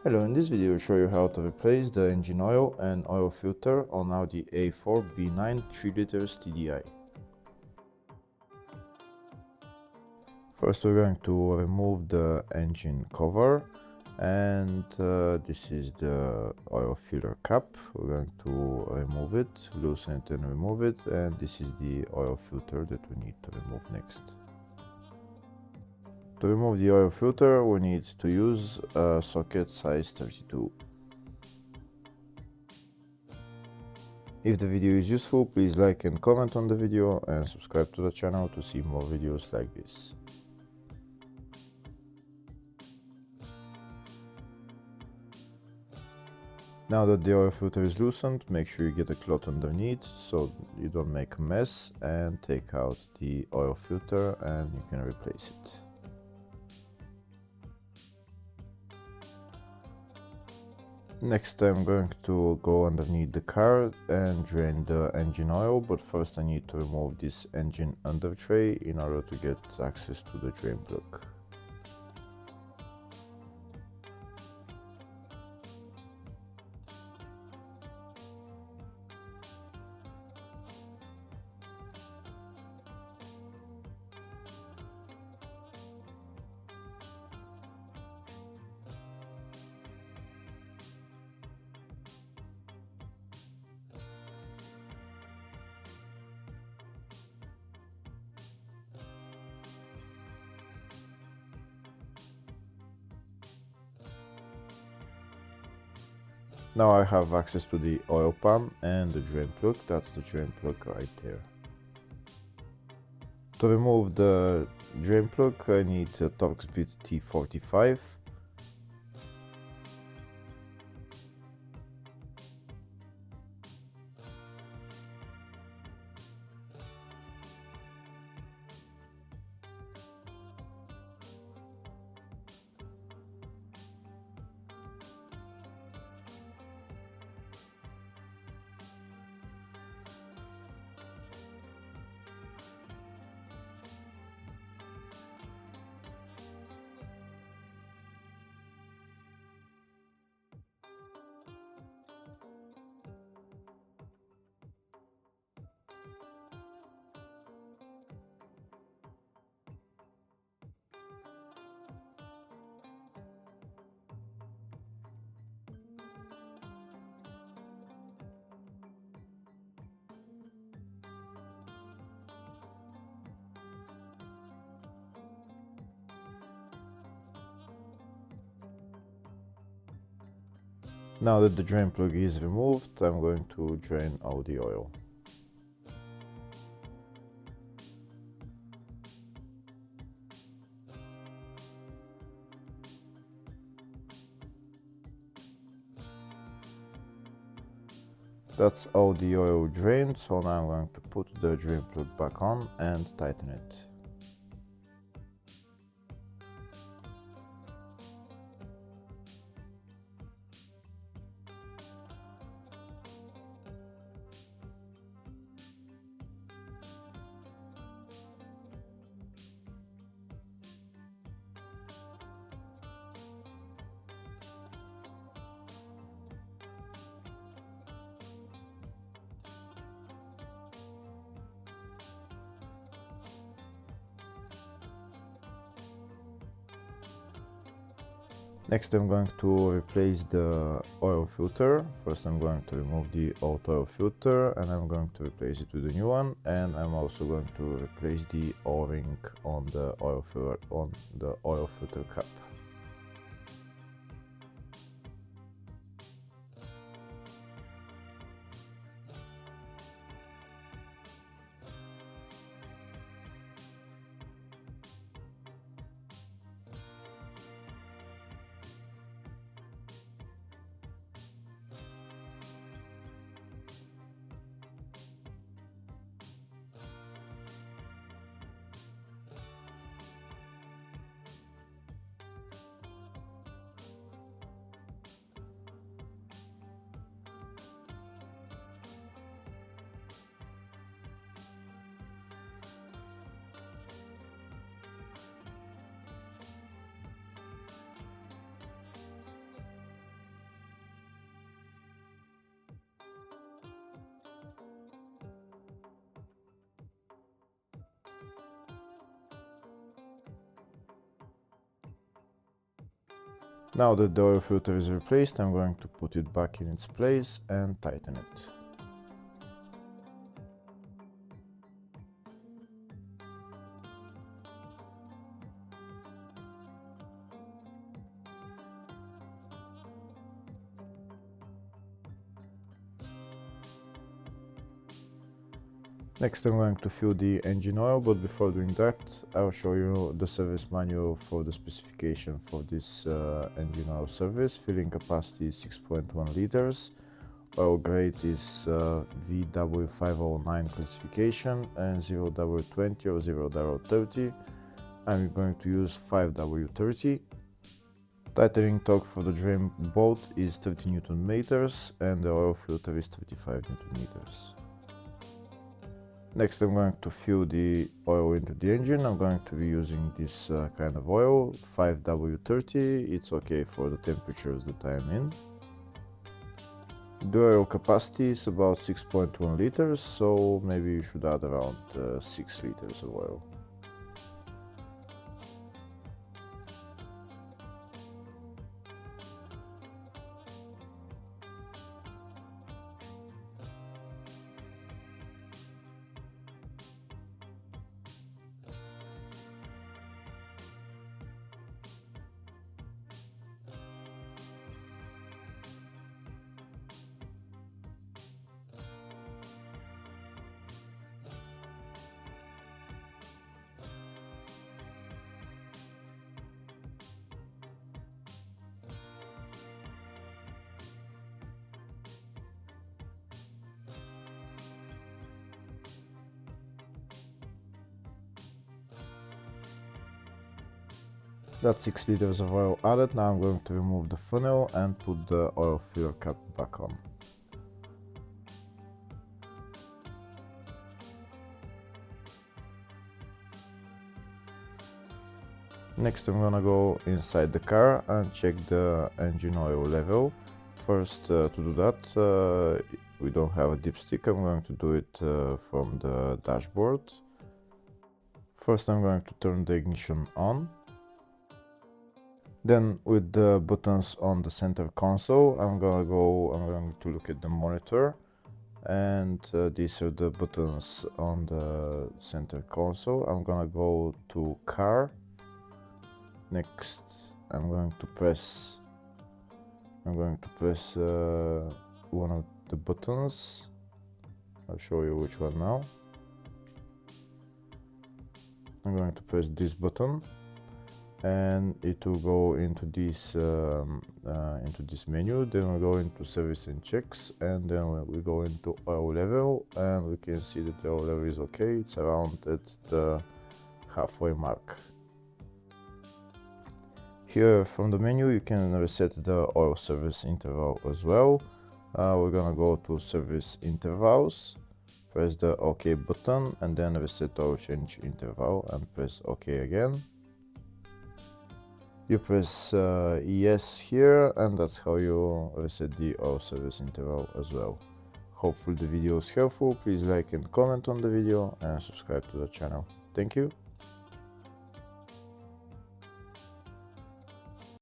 Hello, in this video I'll show you how to replace the engine oil and oil filter on Audi A4 B9 3 liters TDI. First we're going to remove the engine cover, and this is the oil filter cap. We're going to remove it, loosen it and remove it, and this is the oil filter that we need to remove next. To remove the oil filter, we need to use a socket size 32. If the video is useful, please like and comment on the video and subscribe to the channel to see more videos like this. Now that the oil filter is loosened, make sure you get a cloth underneath so you don't make a mess, and take out the oil filter and you can replace it. Next I'm going to go underneath the car and drain the engine oil, but first I need to remove this engine under tray in order to get access to the drain plug. Now I have access to the oil pan and the drain plug. That's the drain plug right there. To remove the drain plug, I need a Torx bit T45. Now that the drain plug is removed, I'm going to drain all the oil. That's all the oil drained, so now I'm going to put the drain plug back on and tighten it. Next I'm going to replace the oil filter. First I'm going to remove the old oil filter and I'm going to replace it with a new one, and I'm also going to replace the O-ring on the oil filter cap. Now that the oil filter is replaced, I'm going to put it back in its place and tighten it. Next I'm going to fill the engine oil, but before doing that I'll show you the service manual for the specification for this engine oil service. Filling capacity is 6.1 liters, oil grade is VW509 classification and 0W20 or 0W30. I'm going to use 5W30. Tightening torque for the drain bolt is 30 Newton meters and the oil filter is 35 Newton meters. Next I'm going to fill the oil into the engine. I'm going to be using this kind of oil, 5W30, it's okay for the temperatures that I'm in. The oil capacity is about 6.1 liters, so maybe you should add around 6 liters of oil. That's 6 liters of oil added. Now I'm going to remove the funnel and put the oil filler cap back on. Next I'm gonna go inside the car and check the engine oil level. First, to do that, we don't have a dipstick. I'm going to do it from the dashboard. First I'm going to turn the ignition on. Then with the buttons on the center console, I'm going to look at the monitor, and these are the buttons on the center console. I'm gonna go to car. Next I'm going to press one of the buttons. I'll show you which one now. I'm going to press this button and it will go into this menu. Then we'll go into service and checks, and then we go into oil level, and we can see that the oil level is okay. It's around at the halfway mark. Here from the menu you can reset the oil service interval as well. We're gonna go to service intervals, press the OK button, and then reset oil change interval and press OK again. You press yes here, and that's how you reset the oil service interval as well. Hopefully the video was helpful. Please like and comment on the video and subscribe to the channel. Thank you.